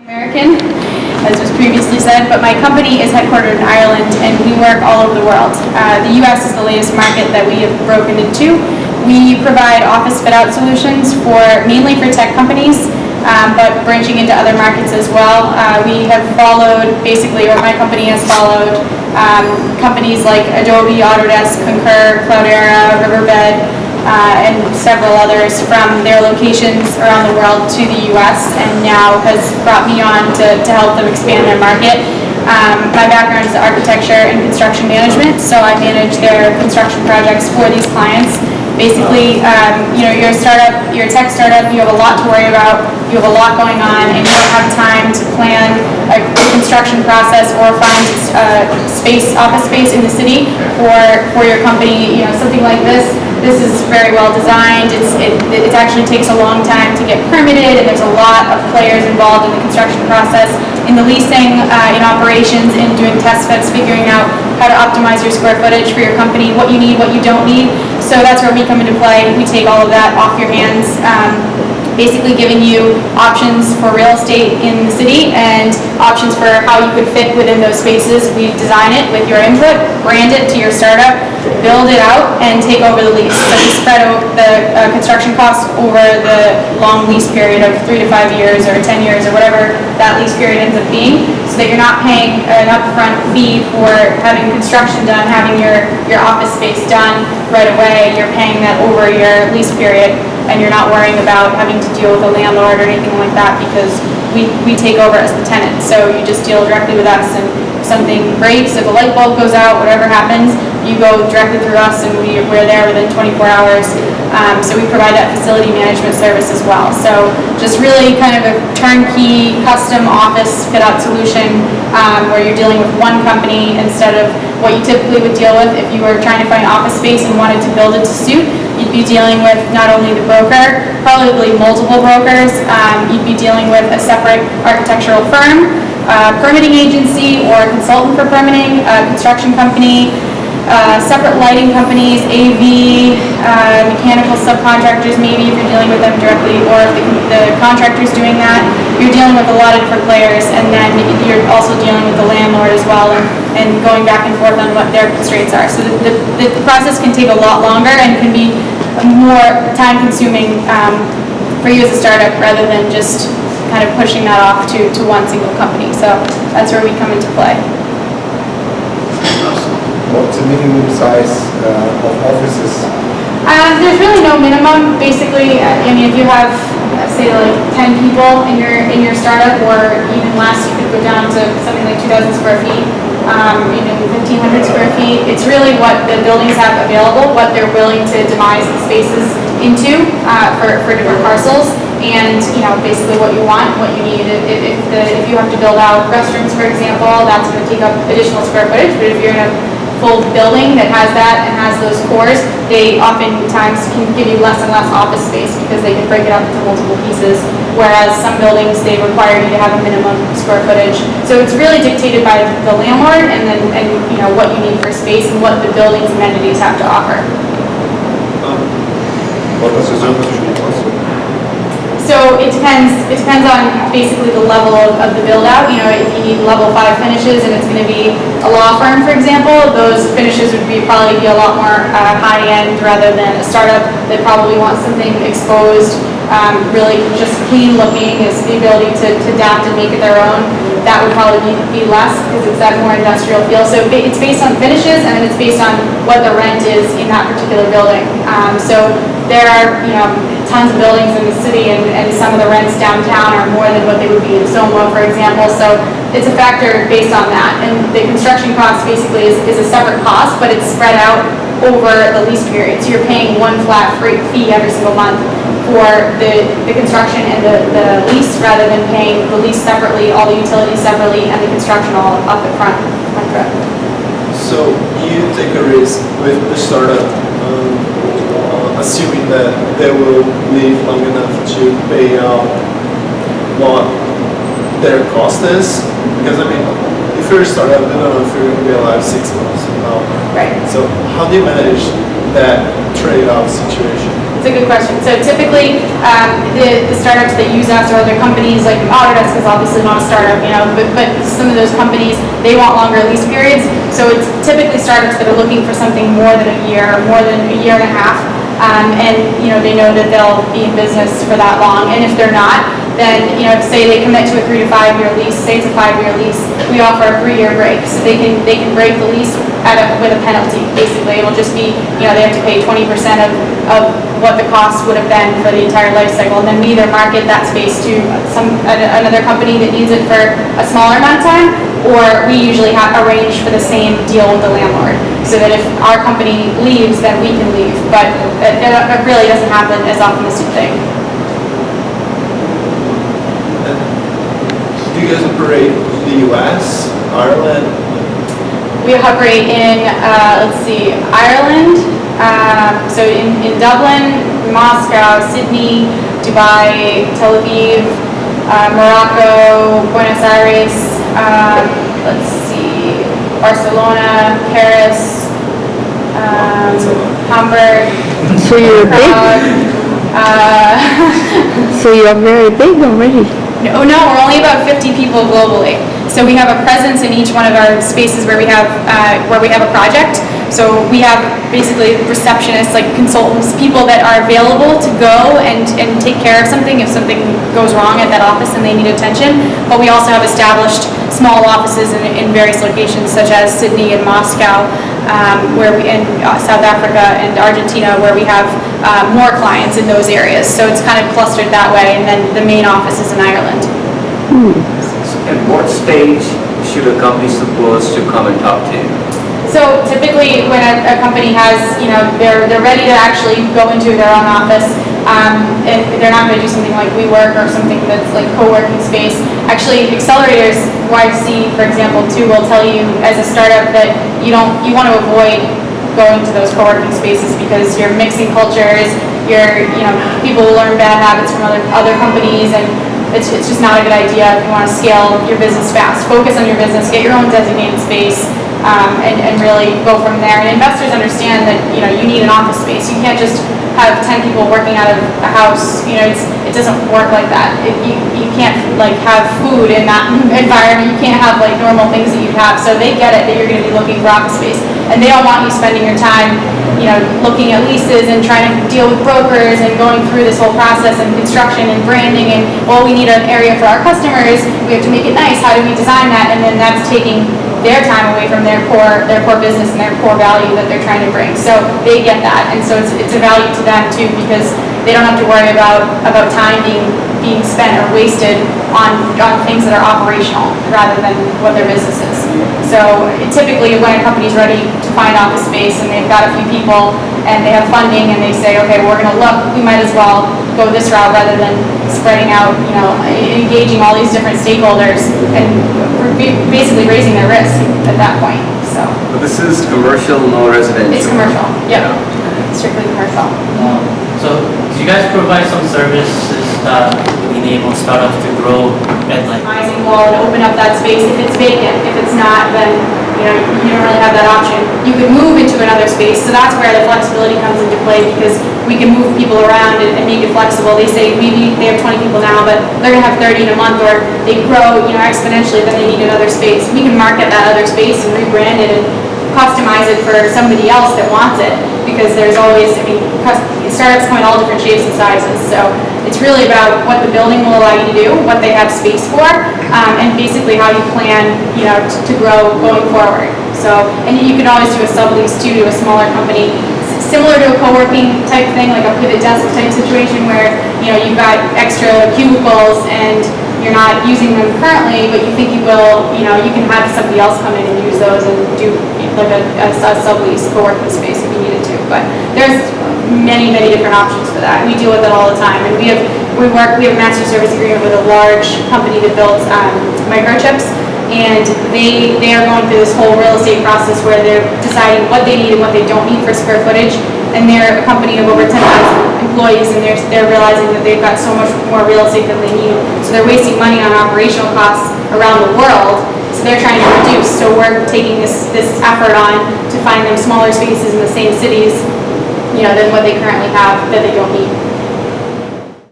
American, as was previously said, but my company is headquartered in Ireland and we work all over the world. The US is the latest market that we have broken into. We provide office fit-out solutions mainly for tech companies, but branching into other markets as well. We have followed, basically, or my company has followed, companies like Adobe, Autodesk, Concur, Cloudera, Riverbed, and several others from their locations around the world to the US, and now has brought me on to help them expand their market. My background is architecture and construction management, so I manage their construction projects for these clients. Basically, you're a startup, you're a tech startup, you have a lot to worry about, you have a lot going on, and you don't have time to plan a construction process or find office space in the city for your company. Something like this. This is very well designed. It actually takes a long time to get permitted, and there's a lot of players involved in the construction process, in the leasing, in operations, in doing test fits, figuring out how to optimize your square footage for your company, what you need, what you don't need. So that's where we come into play. We take all of that off your hands, basically giving you options for real estate in the city and options for how you could fit within those spaces. We design it with your input, brand it to your startup, build it out, and take over the lease. So we spread out the construction costs over the long lease period of 3 to 5 years or 10 years or whatever that lease period ends up being, so that you're not paying an upfront fee for having construction done, having your office space done right away. You're paying that over your lease period, and you're not worrying about having to deal with a landlord or anything like that, because we take over as the tenant. So you just deal directly with us, and if something breaks, if a light bulb goes out, whatever happens, you go directly through us, and we're there within 24 hours. So we provide that facility management service as well. So just really kind of a turnkey custom office fit-out solution, where you're dealing with one company instead of what you typically would deal with if you were trying to find office space and wanted to build it to suit. You'd be dealing with not only the broker, probably multiple brokers. You'd be dealing with a separate architectural firm, permitting agency or consultant for permitting, construction company, separate lighting companies, AV, mechanical subcontractors, maybe if you're dealing with them directly, or if the contractor's doing that. You're dealing with a lot of different players, and then you're also dealing with the landlord as well, and going back and forth on what their constraints are. So the process can take a lot longer and can be more time consuming for you as a startup, rather than just kind of pushing that off to one single company. So that's where we come into play. What's the minimum size of offices? There's really no minimum. Basically, if you have, say, like 10 people in your startup, or even less, you could go down to something like 2,000 square feet, even 1,500 square feet. It's really what the buildings have available, what they're willing to demise the spaces into for different parcels, and basically what you want, what you need. If you have to build out restrooms, for example, that's going to take up additional square footage. But if you're in a full building that has that and has those cores, they oftentimes can give you less and less office space, because they can break it up into multiple pieces, whereas some buildings, they require you to have a minimum square footage. So it's really dictated by the landlord, and what you need for space and what the building's amenities have to offer. What does the zone usually cost? So it depends on basically the level of the build out. If you need level 5 finishes and it's going to be a law firm, for example, those finishes would probably be a lot more high end, rather than a startup that probably wants something exposed, really just clean looking, is the ability to adapt and make it their own. That would probably be less, because it's that more industrial feel. So it's based on finishes, and then it's based on what the rent is in that particular building. So there are tons of buildings in the city, and some of the rents downtown are more than what they would be in Somo, for example. So it's a factor based on that. And the construction cost basically is a separate cost, but it's spread out over the lease period. So you're paying one flat fee every single month for the construction and the lease, rather than paying the lease separately, all the utilities separately, and the construction all up at front. So you take a risk with the startup, assuming that they will live long enough to pay out what their cost is? Because if you're a startup, you don't know if you're going to be alive 6 months from now. Right. So how do you manage that trade-off situation? It's It's a good question. So typically, the startups that use us or other companies like Autodesk is obviously not a startup, but some of those companies, they want longer lease periods. So it's typically startups that are looking for something more than a year, more than a year and a half. And they know that they'll be in business for that long. And if they're not, then say they commit to a 3 to 5 year lease, say it's a 5-year lease, we offer a 3-year break, so they can break the lease with a penalty. Basically, it'll just be they have to pay 20% of what the cost would have been for the entire life cycle, and then we either market that space to another company that needs it for a smaller amount of time, or we usually arrange for the same deal with the landlord, so that if our company leaves, then we can leave. But it really doesn't happen as often as you think. Do you guys operate in the US, Ireland? We operate in, Ireland, so in Dublin, Moscow, Sydney, Dubai, Tel Aviv, Morocco, Buenos Aires, Barcelona, Paris, Hamburg, So you're big. So you're very big already. No, we're only about 50 people globally. So we have a presence in each one of our spaces where we have a project. So we have basically receptionists, like consultants, people that are available to go and take care of something if something goes wrong at that office and they need attention. But we also have established small offices in various locations, such as Sydney and Moscow, in South Africa and Argentina, where we have more clients in those areas. So it's kind of clustered that way, and then the main office is in Ireland. At what stage should a company supposed to come and talk to you? So typically, when a company has, they're ready to actually go into their own office, and they're not going to do something like WeWork or something that's like co-working space. Actually, accelerators, YC, for example, too, will tell you as a startup that you want to avoid going to those co-working spaces because you're mixing cultures. People will learn bad habits from other companies, and it's just not a good idea if you want to scale your business fast. Focus on your business, get your own designated space. And really go from there. And investors understand that you need an office space. You can't just have 10 people working out of a house. It doesn't work like that. You can't have food in that environment. You can't have normal things that you'd have. So they get it that you're going to be looking for office space, and they don't want you spending your time looking at leases and trying to deal with brokers and going through this whole process and construction and branding and we need an area for our customers. We have to make it nice. How do we design that? And then that's taking their time away from their core business and their core value that they're trying to bring. So they get that, and so it's a value to them too, because they don't have to worry about time being spent or wasted on things that are operational rather than what their business is. So typically, when a company's ready to find office space and they've got a few people and they have funding and they say, okay, we're going to look, we might as well go this route rather than spreading out, engaging all these different stakeholders and basically raising their risk at that point. So. But this is commercial, no residential. It's commercial. Yeah. Strictly commercial. So do you guys provide some services that would enable startups to grow at Rising wall and open up that space if it's vacant. If it's not, then you don't really have that option. You could move into another space, so that's where the flexibility comes into play, because we can move people around and make it flexible. They say they have 20 people now, but they're going to have 30 in a month, or they grow exponentially, then they need another space. We can market that other space and rebrand it and customize it for somebody else that wants it, because there's always, startups come in all different shapes and sizes. So it's really about what the building will allow you to do, what they have space for, and basically how you plan, to grow going forward. So, and you can always do a sublease too to a smaller company, similar to a co-working type thing, like a pivot desk type situation where you've got extra cubicles and you're not using them currently, but you think you will. You can have somebody else come in and use those and do like a sublease co-working space if you needed to. But there's many different options for that. We deal with it all the time, and we have a master service agreement with a large company that builds microchips, and they are going through this whole real estate process where they're deciding what they need and what they don't need for square footage. And they're a company of over 10,000 employees, and they're realizing that they've got so much more real estate than they need. So they're wasting money on operational costs around the world. So they're trying to reduce. So we're taking this effort on to find them smaller spaces in the same cities than what they currently have that they don't need.